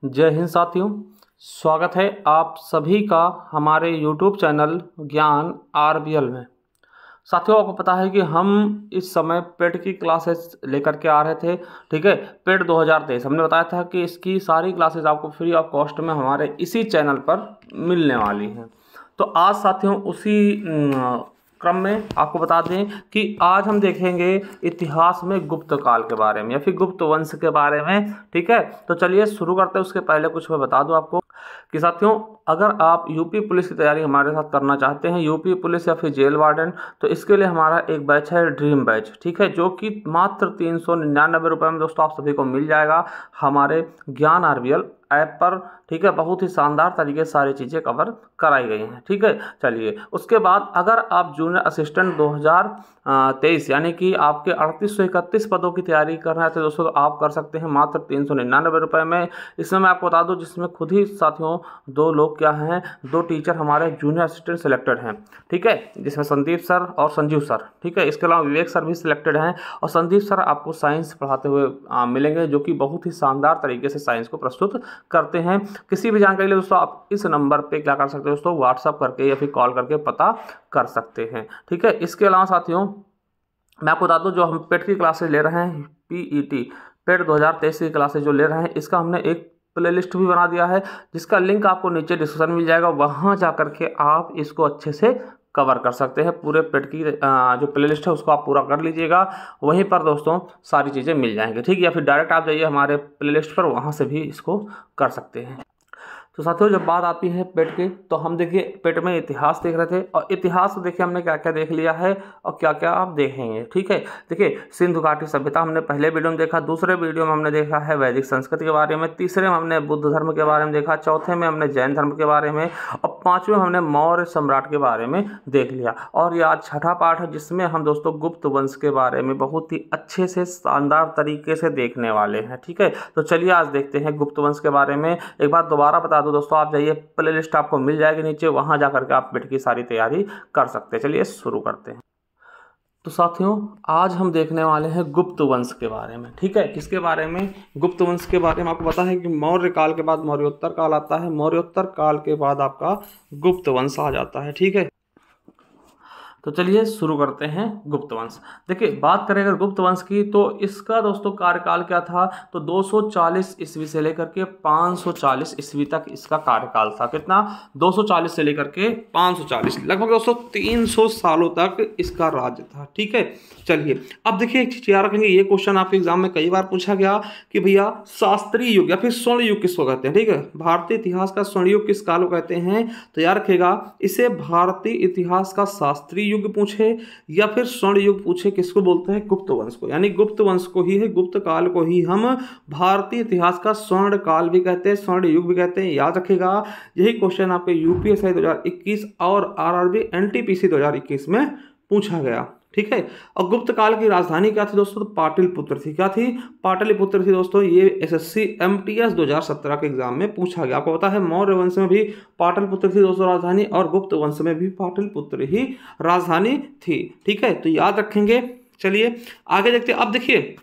जय हिंद साथियों, स्वागत है आप सभी का हमारे YouTube चैनल ज्ञान RBL में। साथियों, आपको पता है कि हम इस समय पेट की क्लासेस लेकर के आ रहे थे। ठीक है, पेट 2023 हमने बताया था कि इसकी सारी क्लासेस आपको फ्री ऑफ कॉस्ट में हमारे इसी चैनल पर मिलने वाली हैं। तो आज साथियों उसी क्रम में आपको बता दें कि आज हम देखेंगे इतिहास में गुप्त काल के बारे में या फिर गुप्त वंश के बारे में। ठीक है, तो चलिए शुरू करते हैं। उसके पहले कुछ मैं बता दूं आपको कि साथियों, अगर आप यूपी पुलिस की तैयारी हमारे साथ करना चाहते हैं, यूपी पुलिस या फिर जेल वार्डन, तो इसके लिए हमारा एक बैच है ड्रीम बैच। ठीक है, जो कि मात्र 399 रुपये में दोस्तों आप सभी को मिल जाएगा हमारे ज्ञान RBL ऐप पर। ठीक है, बहुत ही शानदार तरीके से सारी चीज़ें कवर कराई गई हैं। ठीक है, चलिए उसके बाद अगर आप जूनियर असिस्टेंट 2023 यानी कि आपके 3831 पदों की तैयारी कर रहे हैं तो दोस्तों आप कर सकते हैं मात्र 399 रुपये में। इसमें मैं आपको बता दूं, जिसमें खुद ही साथियों दो लोग क्या हैं, दो टीचर हमारे जूनियर असिस्टेंट सिलेक्टेड हैं। ठीक है, जिसमें संदीप सर और संजीव सर। ठीक है, इसके अलावा विवेक सर भी सिलेक्टेड हैं और संदीप सर आपको साइंस पढ़ाते हुए मिलेंगे, जो कि बहुत ही शानदार तरीके से साइंस को प्रस्तुत करते हैं। किसी भी जानकारी के लिए दोस्तों आप इस नंबर पे क्या कर सकते हैं दोस्तों, व्हाट्सअप करके या फिर कॉल करके पता कर सकते हैं। ठीक है, इसके अलावा साथियों मैं आपको बता दूं, जो हम पेट की क्लासेज ले रहे हैं, PET पेट 2023 की क्लासेज जो ले रहे हैं, इसका हमने एक प्लेलिस्ट भी बना दिया है, जिसका लिंक आपको नीचे डिस्क्रिप्शन मिल जाएगा। वहाँ जा करके आप इसको अच्छे से कवर कर सकते हैं। पूरे पेट की जो प्लेलिस्ट है उसको आप पूरा कर लीजिएगा, वहीं पर दोस्तों सारी चीज़ें मिल जाएंगी। ठीक है, या फिर डायरेक्ट आप जाइए हमारे प्लेलिस्ट पर, वहाँ से भी इसको कर सकते हैं। तो साथियों जब बात आती है पेट की, तो हम देखिए पेट में इतिहास देख रहे थे और इतिहास देखिए हमने क्या क्या देख लिया है और क्या क्या आप देखेंगे। ठीक है, देखिए सिंधु घाटी सभ्यता हमने पहले वीडियो में देखा, दूसरे वीडियो में हमने देखा है वैदिक संस्कृति के बारे में, तीसरे में हमने बुद्ध धर्म के बारे में देखा, चौथे में हमने जैन धर्म के बारे में और पाँचवें हमने मौर्य सम्राट के बारे में देख लिया। और ये आज छठा पाठ है, जिसमें हम दोस्तों गुप्त वंश के बारे में बहुत ही अच्छे से शानदार तरीके से देखने वाले हैं। ठीक है, तो चलिए आज देखते हैं गुप्त वंश के बारे में। एक बात दोबारा बता दूं दोस्तों, आप जाइए प्लेलिस्ट आपको मिल जाएगी नीचे, वहां जाकर के आप पेट की सारी तैयारी कर सकते हैं। चलिए शुरू करते हैं। तो साथियों आज हम देखने वाले हैं गुप्त वंश के बारे में। ठीक है, किसके बारे में? गुप्त वंश के बारे में। आपको पता है कि मौर्य काल के बाद मौर्योत्तर काल आता है, मौर्योत्तर काल के बाद आपका गुप्त वंश आ जाता है। ठीक है, तो चलिए शुरू करते हैं गुप्त वंश। देखिए बात करें अगर गुप्त वंश की, तो इसका दोस्तों कार्यकाल क्या था, तो 240 ईस्वी से लेकर के 540 ईस्वी तक इसका कार्यकाल था। कितना? 240 से लेकर के 540, लगभग दोस्तों 300 सालों तक इसका राज्य था। ठीक है, चलिए अब देखिए एक चीज याद रखेंगे, ये क्वेश्चन आपके एग्जाम में कई बार पूछा गया कि भैया शास्त्रीय युग या फिर स्वर्ण युग किसको कहते हैं। ठीक है, भारतीय इतिहास का स्वर्ण युग किस काल को कहते हैं, तो याद रखेगा इसे भारतीय इतिहास का शास्त्रीय युग पूछे या फिर स्वर्ण युग पूछे, किसको बोलते हैं? गुप्त वंश को। यानी गुप्त वंश को ही है, गुप्त काल को ही हम भारतीय इतिहास का स्वर्ण काल भी कहते हैं, स्वर्ण युग भी कहते हैं। याद रखेगा यही क्वेश्चन आपके UPSC 2021 और RRB NTPC 2021 में पूछा गया। ठीक है, और गुप्त काल की राजधानी क्या थी दोस्तों, तो पाटलिपुत्र थी। क्या थी? पाटलिपुत्र थी दोस्तों। ये SSC MTS 2017 के एग्जाम में पूछा गया। आपको पता है मौर्य वंश में भी पाटलिपुत्र थी दोस्तों राजधानी, और गुप्त वंश में भी पाटलिपुत्र ही राजधानी थी। ठीक है, तो याद रखेंगे। चलिए आगे देखते हैं। अब देखिए,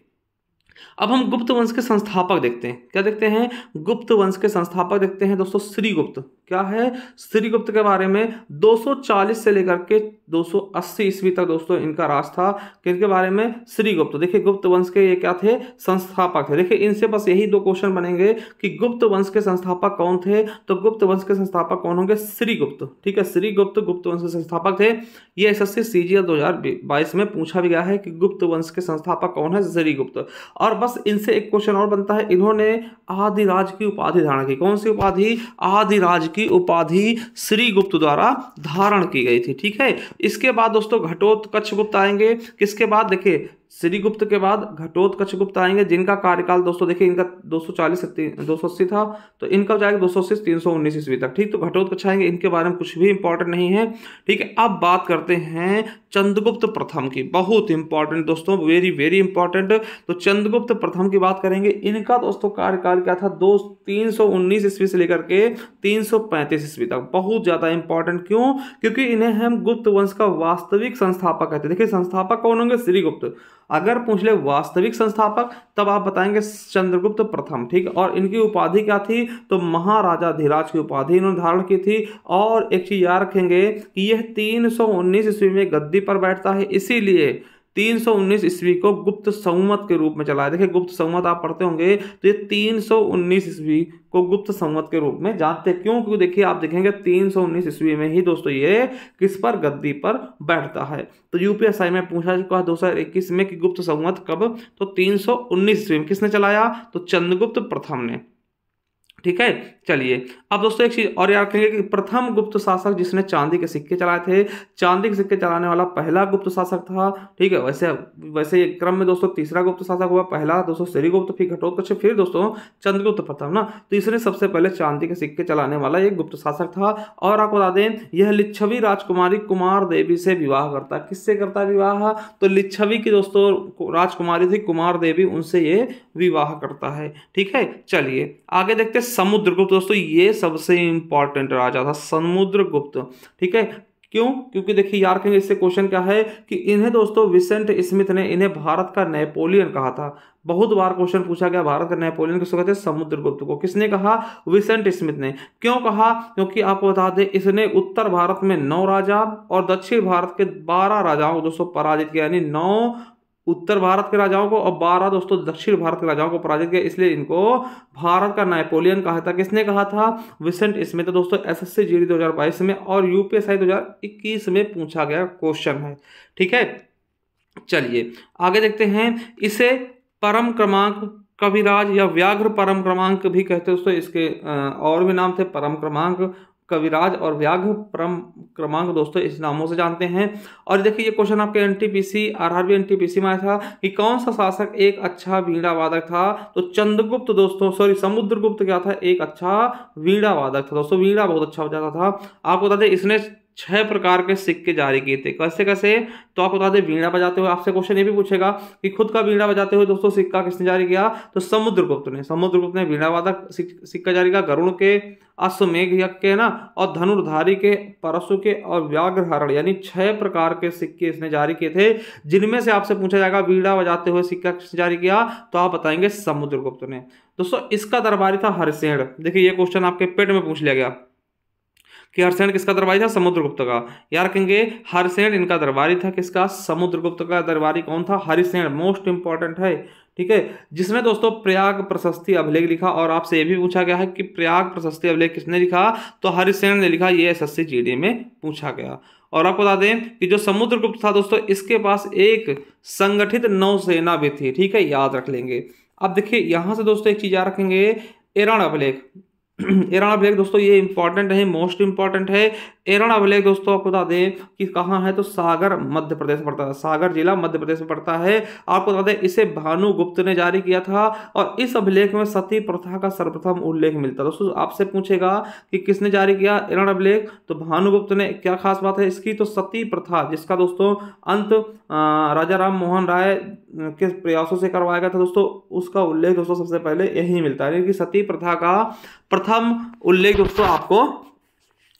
अब हम गुप्त वंश के संस्थापक देखते हैं। क्या देखते हैं? गुप्त वंश के संस्थापक देखते हैं दोस्तों, श्रीगुप्त। क्या है? श्रीगुप्त के बारे में 240 से लेकर के 280 ईस्वी तक दोस्तों इनका राज था। किनके बारे में? श्रीगुप्त। देखिए गुप्त वंश के ये क्या थे? संस्थापक थे। देखिए इनसे बस यही दो क्वेश्चन बनेंगे कि गुप्त वंश के संस्थापक कौन थे, तो गुप्त वंश के संस्थापक कौन होंगे? श्रीगुप्त। ठीक है, श्रीगुप्त गुप्त वंश के संस्थापक थे। ये SSC CGL 2022 में पूछा भी गया है कि गुप्त वंश के संस्थापक कौन है? श्रीगुप्त। और बस इनसे एक क्वेश्चन और बनता है, इन्होंने आदिराज की उपाधि धारण की। कौन सी उपाधि? आदिराज की उपाधि श्रीगुप्त द्वारा धारण की गई थी। ठीक है, इसके बाद दोस्तों घटोत्कच गुप्त आएंगे। किसके बाद? देखिए श्रीगुप्त के बाद घटोत्कच गुप्त आएंगे, जिनका कार्यकाल दोस्तों देखिए इनका 240 से 280 था, तो इनका जाएगा 280 से 319 ईस्वी तक। ठीक, तो घटोत्कच आएंगे, इनके बारे में कुछ भी इंपॉर्टेंट नहीं है। ठीक है, अब बात करते हैं चंद्रगुप्त प्रथम की। बहुत इंपॉर्टेंट दोस्तों, वेरी वेरी इंपॉर्टेंट। तो चंद्रगुप्त प्रथम की बात करेंगे। इनका दोस्तों कार्यकाल क्या था? 319 ईस्वी से लेकर के 335 ईस्वी तक। बहुत ज्यादा इंपॉर्टेंट। क्यों? क्योंकि इन्हें हम गुप्त वंश का वास्तविक संस्थापक कहते हैं। देखिए संस्थापक कौन होंगे? श्रीगुप्त। अगर पूछ ले वास्तविक संस्थापक तब आप बताएंगे चंद्रगुप्त प्रथम, ठीक है। और इनकी उपाधि क्या थी, तो महाराजा धीराज की उपाधि इन्होंने धारण की थी। और एक चीज याद रखेंगे कि यह 319 ईस्वी में गद्दी पर बैठता है, इसीलिए 319 ईस्वी को गुप्त संवत के रूप में चला है। देखिए गुप्त संवत आप पढ़ते होंगे तो ये 319 ईस्वी को गुप्त संवत के रूप में जानते हैं। क्यों? क्योंकि देखिए आप देखेंगे 319 ईस्वी में ही दोस्तों ये किस पर, गद्दी पर बैठता है। तो यूपीएसआई में पूछा चुका है 2021 में कि गुप्त संवत कब, तो 319 ईस्वी में किसने चलाया, तो चंद्रगुप्त प्रथम ने, ठीक है। चलिए अब दोस्तों एक चीज और याद रखेंगे कि प्रथम गुप्त शासक जिसने चांदी के सिक्के चलाए थे, चांदी के सिक्के चलाने वाला पहला गुप्त शासक था, ठीक है। वैसे क्रम में दोस्तों तीसरा गुप्त शासक हुआ, पहला दोस्तों श्रीगुप्त, फिर घटोत्कच, फिर दोस्तों चंद्रगुप्त प्रथम ना। तो इसने सबसे पहले चांदी के सिक्के चलाने वाला एक गुप्त शासक था। और आपको बता दें यह लिच्छवी राजकुमारी कुमार देवी से विवाह करता है। किससे करता है विवाह, तो लिच्छवी की दोस्तों राजकुमारी थी कुमार देवी, उनसे ये विवाह करता है, ठीक है। चलिए आगे देखते समुद्रगुप्त। दोस्तों ये सबसे इंपॉर्टेंट राजा था समुद्रगुप्त, ठीक है। क्यों? क्योंकि देखिए यार कहेंगे इससे क्वेश्चन क्या है कि इन्हें दोस्तों विसेंट स्मिथ ने इन्हें भारत का नेपोलियन कहा था। बहुत बार क्वेश्चन पूछा गया भारत का नेपोलियन किसको कहते हैं, समुद्रगुप्त को। किसने कहा, विसेंट स्मिथ ने। क्यों कहा, क्योंकि आपको बता दें इसने उत्तर भारत में 9 राजा और दक्षिण भारत के 12 राजाओं को दोस्तों पराजित किया, यानी 9 उत्तर भारत के राजाओं को और 12 दोस्तों दक्षिण भारत के राजाओं को पराजित किया, इसलिए इनको भारत का नेपोलियन कहा था। किसने कहा था, विसेंट स्मिथ। तो दोस्तों एसएससी जीडी 2022 में और यूपीएसआई 2021 में पूछा गया क्वेश्चन है, ठीक है। चलिए आगे देखते हैं, इसे परम क्रमांक कविराज या व्याघ्र परम क्रमांक भी कहते हैं दोस्तों। इसके और भी नाम थे, परम क्रमांक, कविराज और व्याघ्र परम क्रमांक दोस्तों इस नामों से जानते हैं। और देखिए ये क्वेश्चन आपके एनटीपीसी आरआरबी एनटीपीसी में आया था कि कौन सा शासक एक अच्छा वीणा वादक था, तो चंद्रगुप्त दोस्तों समुद्रगुप्त क्या था, एक अच्छा वीणा वादक था दोस्तों। वीणा बहुत अच्छा बजाता था। आपको बता दें इसने 6 प्रकार के सिक्के जारी किए थे। कैसे कैसे, तो आपको बता दें वीणा बजाते हुए, आपसे क्वेश्चन ये भी पूछेगा कि खुद का वीणा बजाते हुए दोस्तों सिक्का किसने जारी किया, तो समुद्रगुप्त ने वीणा वादक सिक्का जारी किया। गरुड़ के, अश्वमेघ यज्ञ के ना, और धनुर्धारी के, परशु के और व्याघ्रहरण, यानी 6 प्रकार के सिक्के इसने जारी किए थे। जिनमें से आपसे पूछा जाएगा वीणा बजाते हुए सिक्का किसने जारी किया, तो आप बताएंगे समुद्रगुप्त ने। दोस्तों इसका दरबारी था हरिसेन। देखिए ये क्वेश्चन आपके पेट में पूछ लिया गया कि हरिसेन किसका दरबारी था, समुद्रगुप्त का। यार रखेंगे हरिसेन इनका दरबारी था, किसका, समुद्रगुप्त का। दरबारी कौन था, हरिसेन, मोस्ट इंपॉर्टेंट है, ठीक है। जिसने दोस्तों प्रयाग प्रशस्ति अभिलेख लिखा। और आपसे ये भी पूछा गया है कि प्रयाग प्रशस्ति अभिलेख किसने लिखा, तो हरिसेन ने लिखा। ये एसएससी जीडी में पूछा गया। और आपको बता दें कि जो समुद्रगुप्त था दोस्तों इसके पास एक संगठित नौसेना भी थी, ठीक है, याद रख लेंगे। अब देखिए यहां से दोस्तों एक चीज याद रखेंगे, एरण अभिलेख। एरण अभिलेख दोस्तों ये इंपॉर्टेंट है, मोस्ट इंपॉर्टेंट है। एरण अभिलेख दोस्तों आपको बता दें कि कहाँ है, तो सागर मध्य प्रदेश में पड़ता है। सागर जिला मध्य प्रदेश में पड़ता है। आपको बता दें इसे भानुगुप्त ने जारी किया था। और इस अभिलेख में सती प्रथा का सर्वप्रथम उल्लेख मिलता है। दोस्तों आपसे पूछेगा कि किसने जारी किया एरण अभिलेख, तो भानुगुप्त ने। क्या खास बात है इसकी, तो सती प्रथा जिसका दोस्तों अंत राजा राम मोहन राय के प्रयासों से करवाया गया था दोस्तों, उसका उल्लेख दोस्तों सबसे पहले यही मिलता है कि सती प्रथा का प्रथम उल्लेख दोस्तों आपको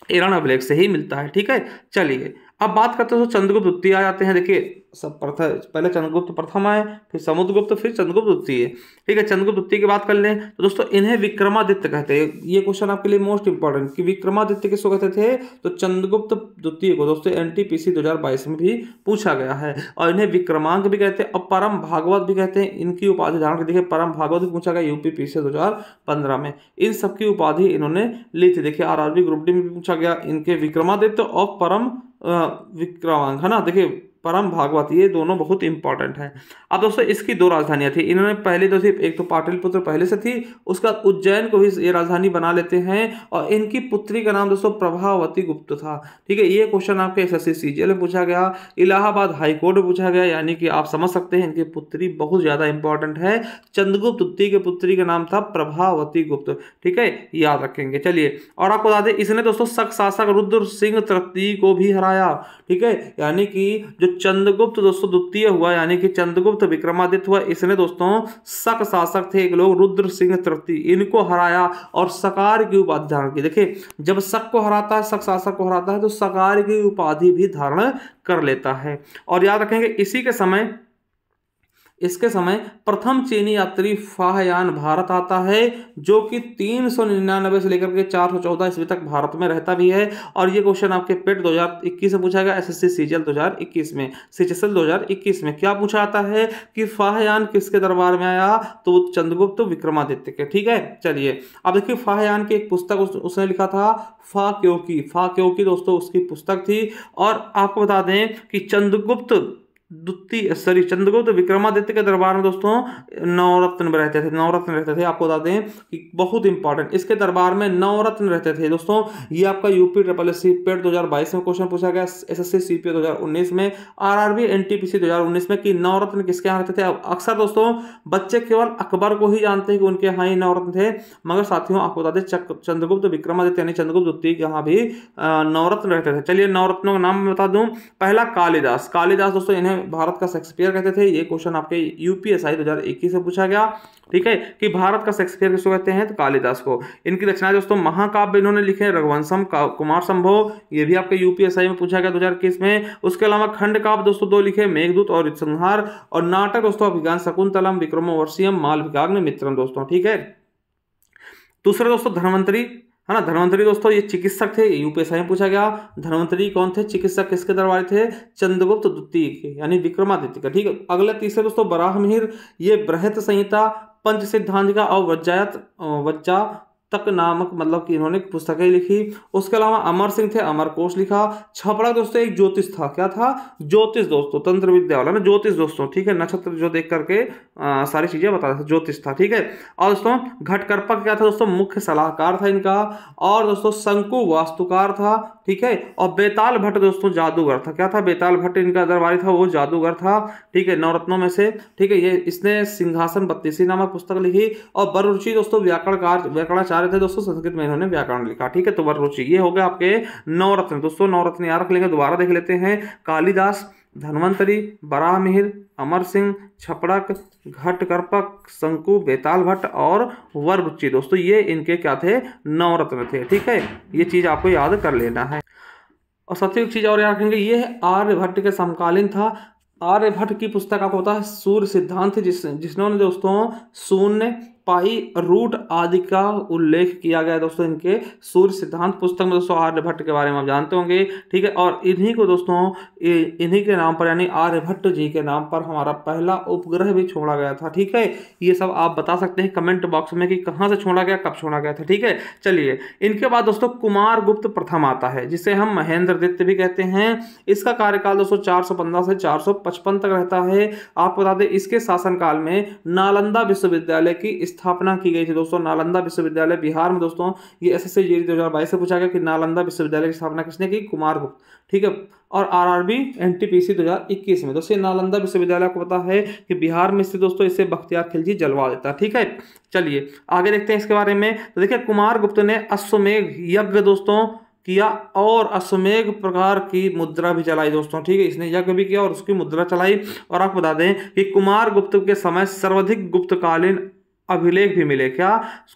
एरण अभिलेख से ही मिलता है, ठीक है। चलिए अब बात करते हैं तो चंद्रगुप्त द्वितीय आ जाते हैं। देखिए सब पहले चंद्रगुप्त प्रथम आए, फिर समुद्रगुप्त, फिर चंद्रगुप्त द्वितीय, ठीक है। चंद्रगुप्त द्वितीय की बात कर लें तो दोस्तों इन्हें विक्रमादित्य कहते हैं। ये क्वेश्चन आपके लिए मोस्ट इंपॉर्टेंट कि विक्रमादित्य किसको कहते थे, तो चंद्रगुप्त द्वितीय को दोस्तों एनटीपीसी 2022 में भी पूछा गया है। और इन्हें विक्रमांक भी कहते हैं और परम भागवत भी कहते हैं। इनकी उपाधि धारण देखिए, परम भागवत भी पूछा गया यूपीपीसी 2015 में। इन सबकी उपाधि इन्होंने ली थी। देखिए आरआरबी ग्रुप डी में भी पूछा गया इनके विक्रमादित्य और परम विक्रमांक, है ना। देखिए परम भागवत, ये दोनों बहुत इंपॉर्टेंट हैं। अब दोस्तों इसकी 2 राजधानियां थी। इन्होंने पहले तो सिर्फ एक तो पाटलिपुत्र पहले से थी, उसका उज्जैन को भी ये राजधानी बना लेते हैं। और इनकी पुत्री का नाम दोस्तों प्रभावती गुप्त था, ठीक है। ये क्वेश्चन आपके एसएससी सीजीएल में पूछा गया, इलाहाबाद हाईकोर्ट में पूछा गया, यानी कि आप समझ सकते हैं इनकी पुत्री बहुत ज्यादा इंपॉर्टेंट है। चंद्रगुप्त द्वितीय के पुत्री का नाम था प्रभावती गुप्त, ठीक है, याद रखेंगे। चलिए और आपको बता दें इसने दोस्तों शक शासक रुद्र सिंह तृतीय को भी हराया, ठीक है। यानी कि जो चंद्रगुप्त दोस्तों द्वितीय हुआ, यानी कि चंद्रगुप्त विक्रमादित्य हुआ, इसने दोस्तों शक शासक थे एक लोग रुद्र सिंह तृतीय, इनको हराया और सकार की उपाधि धारण की। देखिए जब शक को हराता है, शक शासक को हराता है, तो सकार की उपाधि भी धारण कर लेता है। और याद रखेंगे इसी के समय इसके समय प्रथम चीनी यात्री फाहयान भारत आता है, जो कि 399 से लेकर के 414 ईस्वी तक भारत में रहता भी है। और ये क्वेश्चन आपके पेट 2021 में पूछा गया, एसएससी सीजीएल 2021 में, सीजीएल 2021 में क्या पूछा जाता है कि फाहयान किसके दरबार में आया, तो चंद्रगुप्त विक्रमादित्य के। ठीक है, चलिए अब देखिए फाहयान की एक पुस्तक उसने लिखा था, फा क्योंकि दोस्तों उसकी पुस्तक थी। और आपको बता दें कि चंद्रगुप्त विक्रमादित्य के दरबार में दोस्तों नवरत्न रहते थे। आपको बता दें कि बहुत इंपॉर्टेंट, इसके दरबार में नवरत्न रहते थे दोस्तों। ये आपका यूपी SSC पेट 2022 में क्वेश्चन पूछा गया, एसएससी सीपीओ 2019 में, आरआरबी एनटीपीसी 2019 में कि नवरत्न किसके यहाँ रहते थे। अक्सर दोस्तों बच्चे केवल अकबर को ही जानते हैं कि उनके यहाँ ही नवरत्न थे, मगर साथियों आपको बता दें चंद्रगुप्त विक्रमादित्य यानी चंद्रगुप्त द्वितीय के यहाँ भी नवरत्न रहते थे। चलिए नवरत्नों का नाम मैं बता दूं, पहला कालिदास दोस्तों, इन्हें भारत का शेक्सपियर कहते थे। ये क्वेश्चन आपके यूपीएसआई 2021 से पूछा गया। ठीक है, कि भारत का शेक्सपियर किसको कहते हैं, तो कालिदास को। इनकी रचनाएं दोस्तों महाकाव्य इन्होंने लिखे, रघुवंशम, कुमार संभव, ये भी आपके यूपीएसआई में पूछा गया 2021 में। उसके अलावा खंड काव्य दोस्तों 2 लिखे, मेघदूत और ऋतुसंहार। और नाटक दोस्तों अभिज्ञान शकुंतलम, विक्रमोर्वशीयम, मालविकाग्नि मित्रम दोस्तों। ठीक है, दूसरा दोस्तों धन्वंतरी है ना, धन्वंतरी दोस्तों ये चिकित्सक थे, यूपीएसआई में पूछा गया। धन्वंतरी कौन थे, चिकित्सक, किसके दरबार थे, चंद्रगुप्त द्वितीय के यानी विक्रमादित्य का। ठीक है, अगले तीसरे दोस्तों बराहमिहिर, ये बृहत संहिता, पंच सिद्धांतिका और वज्जा तक नामक मतलब कि इन्होंने पुस्तकें लिखी। उसके अलावा अमर सिंह थे, अमरकोश लिखा। छपड़ा दोस्तों एक ज्योतिष था, क्या था, ज्योतिष दोस्तों, तंत्र विद्या वाला ना, ज्योतिष दोस्तों। ठीक है, नक्षत्र जो देख करके सारी चीजें बताता था, ज्योतिष था। ठीक है, और दोस्तों घटकर्पक क्या था दोस्तों, मुख्य सलाहकार था इनका। और दोस्तों शंकु वास्तुकार था। ठीक है, और बेताल भट्ट दोस्तों जादूगर था, क्या था, बेताल भट्ट इनका दरबारी था, वो जादूगर था। ठीक है, नवरत्नों में से। ठीक है, ये इसने सिंहासन 32 नामक पुस्तक लिखी। और वररुचि दोस्तों व्याकरणाचार्य थे दोस्तों, संस्कृत में इन्होंने व्याकरण लिखा। ठीक है, तो वररुचि ये हो गया आपके नवरत्न दोस्तों। नवरत्न याद रख लेंगे, दोबारा देख लेते हैं, कालिदास, धन्वंतरी, बराहमिहिर, अमर सिंह, छपड़क, घटकर्पक, शंकु, बेताल भट्ट और वररुचि दोस्तों, ये इनके क्या थे, नवरत्न थे। ठीक है, ये चीज आपको याद कर लेना है। और साथियों एक चीज और याद रखेंगे, ये आर्यभट्ट के समकालीन था। आर्यभट्ट की पुस्तक आपको पता है सूर्य सिद्धांत, जिन्होंने दोस्तों शून्य, पाई, रूट आदि का उल्लेख किया गया दोस्तों इनके सूर्य सिद्धांत पुस्तक में। दोस्तों आर्यभट्ट के बारे में आप जानते होंगे। ठीक है, और इन्हीं को दोस्तों इन्हीं के नाम पर यानी आर्यभट्ट जी के नाम पर हमारा पहला उपग्रह भी छोड़ा गया था। ठीक है, ये सब आप बता सकते हैं कमेंट बॉक्स में कि कहाँ से छोड़ा गया, कब छोड़ा गया था। ठीक है, चलिए इनके बाद दोस्तों कुमार गुप्त प्रथम आता है, जिसे हम महेंद्रगुप्त भी कहते हैं। इसका कार्यकाल दोस्तों 415 से 455 तक रहता है। आपको बता दें इसके शासनकाल में नालंदा विश्वविद्यालय की स्थापना की गई थी दोस्तों। नालंदा विश्वविद्यालय बिहार में दोस्तों, ये एसएससी जीडी 2022 से पूछा गया कि नालंदा विश्वविद्यालय की स्थापना किसने की, कुमार गुप्त। ठीक है, और आरआरबी एनटीपीसी 2021 में दोस्तों नालंदा विश्वविद्यालय को पता है कि बिहार में स्थित दोस्तों, इसे बख्तियार खिलजी जलवा देता। ठीक है, चलिए आगे देखते हैं इसके बारे में। तो देखिए कुमार गुप्त ने अश्वमेघ यज्ञ दोस्तों किया और अश्वमेघ प्रकार की मुद्रा भी चलाई दोस्तों। ठीक है, इसने यज्ञ भी किया और उसकी मुद्रा चलाई। और आपको बता दें कि कुमार गुप्त के समय सर्वाधिक गुप्तकालीन अभिलेख भी मिले। क्या,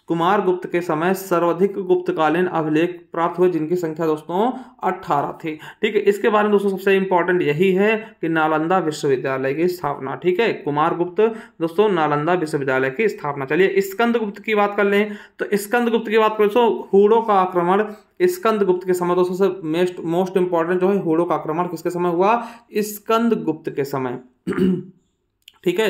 कुमार गुप्त के समय सर्वाधिक गुप्तकालीन अभिलेख प्राप्त हुए, जिनकी संख्या दोस्तों 18 थी। ठीक है, इसके बारे में दोस्तों सबसे इंपॉर्टेंट यही है कि नालंदा विश्वविद्यालय की स्थापना। ठीक है, कुमार गुप्त दोस्तों नालंदा विश्वविद्यालय की स्थापना। चलिए स्कंद गुप्त की बात कर लें, तो स्कंद गुप्त की बात करें तो हूणों का आक्रमण स्कंद गुप्त के समय दोस्तों से मोस्ट इंपॉर्टेंट जो है, हूणों का आक्रमण किसके समय हुआ, स्कंद गुप्त के समय। ठीक है,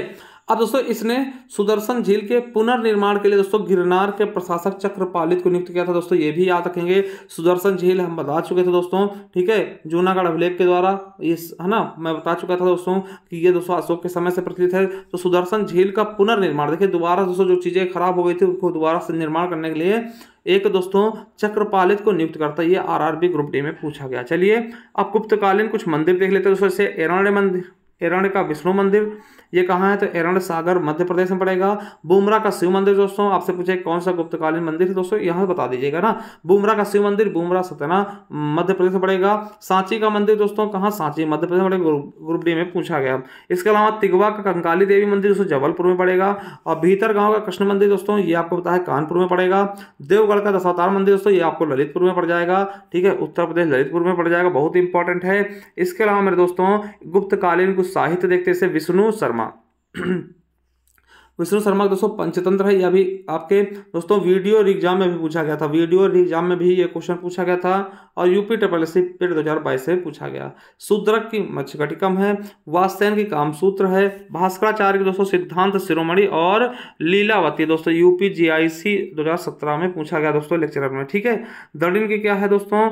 अब दोस्तों इसने सुदर्शन झील के पुनर्निर्माण के लिए दोस्तों गिरनार के प्रशासक चक्रपालित को नियुक्त किया था दोस्तों। ये भी याद रखेंगे, सुदर्शन झील हम बता चुके थे दोस्तों। ठीक है, जूनागढ़ अभिलेख के द्वारा ये है ना, मैं बता चुका था दोस्तों कि ये दोस्तों अशोक के समय से प्रचलित है। तो सुदर्शन झील का पुनर्निर्माण, देखिए दोबारा दोस्तों जो चीजें खराब हो गई थी उनको दोबारा से निर्माण करने के लिए एक दोस्तों चक्रपालित को नियुक्त करता है। ये आरआरबी ग्रुप डी में पूछा गया। चलिए अब गुप्तकालीन कुछ मंदिर देख लेते हैं दोस्तों। जैसे एरण्य मंदिर, एरण्य का विष्णु मंदिर, ये कहाँ है, तो एरण्य सागर मध्य प्रदेश में पड़ेगा। बुमरा का शिव मंदिर दोस्तों, आपसे पूछे कौन सा गुप्तकालीन मंदिर है दोस्तों, यहाँ बता दीजिएगा ना। बुमरा का शिव मंदिर बुमरा सतना मध्य प्रदेश में पड़ेगा। सांची का मंदिर दोस्तों कहाँ, सांची मध्य प्रदेश में पड़ेगा, ग्रुप डी में पूछा गया। इसके अलावा तिगवा का कंकाली देवी मंदिर दोस्तों जबलपुर में पड़ेगा। और भीतर गाँव का कृष्ण मंदिर दोस्तों ये आपको पता है कानपुर में पड़ेगा। देवगढ़ का दशावतार मंदिर दोस्तों ये आपको ललितपुर में पड़ जाएगा। ठीक है, उत्तर प्रदेश ललितपुर में पड़ जाएगा, बहुत इंपॉर्टेंट है। इसके अलावा मेरे दोस्तों गुप्तकालीन कुछ साहित्य देखते हैं, विष्णु शर्मा, विष्णु शर्मा दोस्तों पंचतंत्र है। यह भी आपके दोस्तों वीडियो एग्जाम में भी पूछा गया था, वीडियो एग्जाम में भी ये क्वेश्चन पूछा गया था और यूपी SSC पेड 2022 से पूछा गया। शूद्रक की मत्स्यकटिकम है, वात्स्यायन की कामसूत्र है, भास्कराचार्य की दोस्तों सिद्धांत शिरोमणि और लीलावती दोस्तों यूपी GIC 2017 में पूछा गया दोस्तों लेक्चरर में। ठीक है। दर्डिन की क्या है दोस्तों,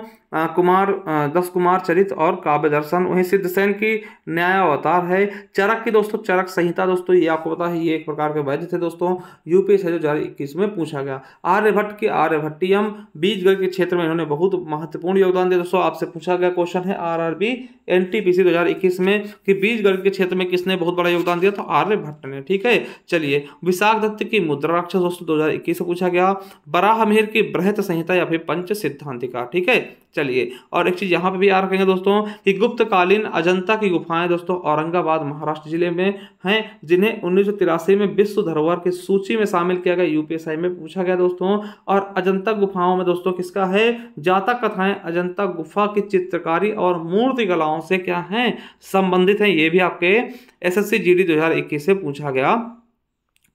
कुमार 10 कुमार चरित और काव्य दर्शन। वहीं सिद्धसेन की न्यायावतार है। चरक की दोस्तों चरक संहिता दोस्तों ये आपको पता है, ये एक प्रकार के वैद्य थे दोस्तों, यूपी 2021 में पूछा गया। आर्यभट्ट की आर्यभट्टियम, बीज गणित के क्षेत्र में इन्होंने बहुत महत्वपूर्ण योगदान दिया दोस्तों। आपसे पूछा गया क्वेश्चन है RRB NTPC 2021 में कि बीज गणित के क्षेत्र में किसने बहुत बड़ा योगदान दिया, तो आर्यभट्ट ने। ठीक है। चलिए, विशाख दत्त की मुद्रा राक्षस दोस्तों 2021 से पूछा गया। बराहमिहिर की बृहत संहिता या फिर पंच सिद्धांतिका। ठीक है। चलिए, और एक चीज यहाँ पे भी याद रखेंगे दोस्तों कि गुप्तकालीन अजंता की गुफाएं दोस्तों औरंगाबाद महाराष्ट्र जिले में हैं, जिन्हें 1983 में विश्व धरोहर की सूची में शामिल किया गया, UPSI में पूछा गया दोस्तों। और अजंता गुफाओं में दोस्तों किसका है, जातक कथाएं अजंता गुफा की चित्रकारी और मूर्ति कलाओं से क्या है, संबंधित है। ये भी आपके SSC GD 2021 से पूछा गया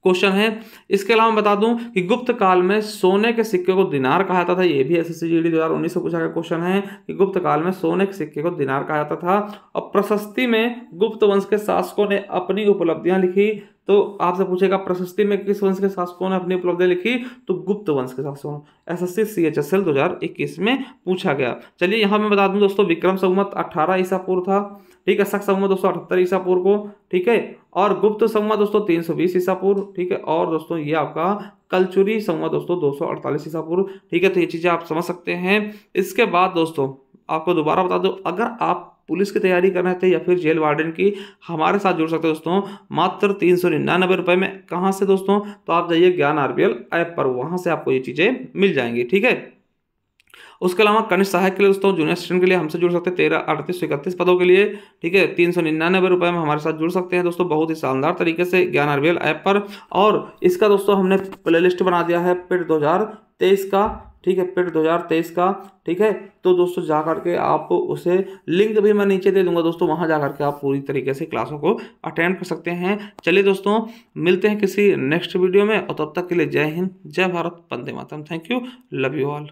क्वेश्चन है। इसके अलावा बता दूं कि गुप्त काल में सोने के सिक्के को दिनार कहा जाता था। ये भी SSC GD 2019 से पूछा गया क्वेश्चन है कि गुप्त काल में सोने के सिक्के को दिनार कहा जाता था। और प्रशस्ति में गुप्त वंश के शासकों ने अपनी उपलब्धियां लिखी, तो आपसे पूछेगा प्रशस्ति में किस वंश के शासकों ने अपनी उपलब्धियां लिखी, तो गुप्त वंश के शासकों। SSC CHSL 2021 में पूछा गया। चलिए, यहाँ मैं बता दूं दोस्तों विक्रम संवत 18 ईसा पूर्व था। ठीक है। शक संवत दोस्तों 78 ईसा पूर्व को। ठीक है। और गुप्त संवत दोस्तों 320 ईसा पूर्व। ठीक है। और दोस्तों ये आपका कलचुरी संवत दोस्तों 248 ईसा पूर्व। ठीक है। तो ये चीजें आप समझ सकते हैं। इसके बाद दोस्तों आपको दोबारा बता दो, अगर आप पुलिस की तैयारी करना चाहते हैं या फिर जेल वार्डन की, हमारे साथ जुड़ सकते हैं दोस्तों मात्र 399 रुपए में। कहाँ से दोस्तों, तो आप जाइए ज्ञान RBL ऐप पर, वहां से आपको ये चीजें मिल जाएंगी। ठीक है। उसके अलावा कनिष्ठ सहायक के लिए दोस्तों जूनियर असिस्टेंट के लिए हमसे जुड़ सकते हैं 13, 38, 31 पदों के लिए। ठीक है। 399 रुपए में हमारे साथ जुड़ सकते हैं दोस्तों, बहुत ही शानदार तरीके से ज्ञान RBL ऐप पर। और इसका दोस्तों हमने प्लेलिस्ट बना दिया है पेड 2023 का। ठीक है। पेड 2023 का। ठीक है। तो दोस्तों जा करके आप उसे लिंक भी मैं नीचे दे दूंगा दोस्तों, वहां जा करके आप पूरी तरीके से क्लासों को अटेंड कर सकते हैं। चलिए दोस्तों, मिलते हैं किसी नेक्स्ट वीडियो में, और तब तक के लिए जय हिंद, जय भारत, वंदे मातरम। Thank you, love you all.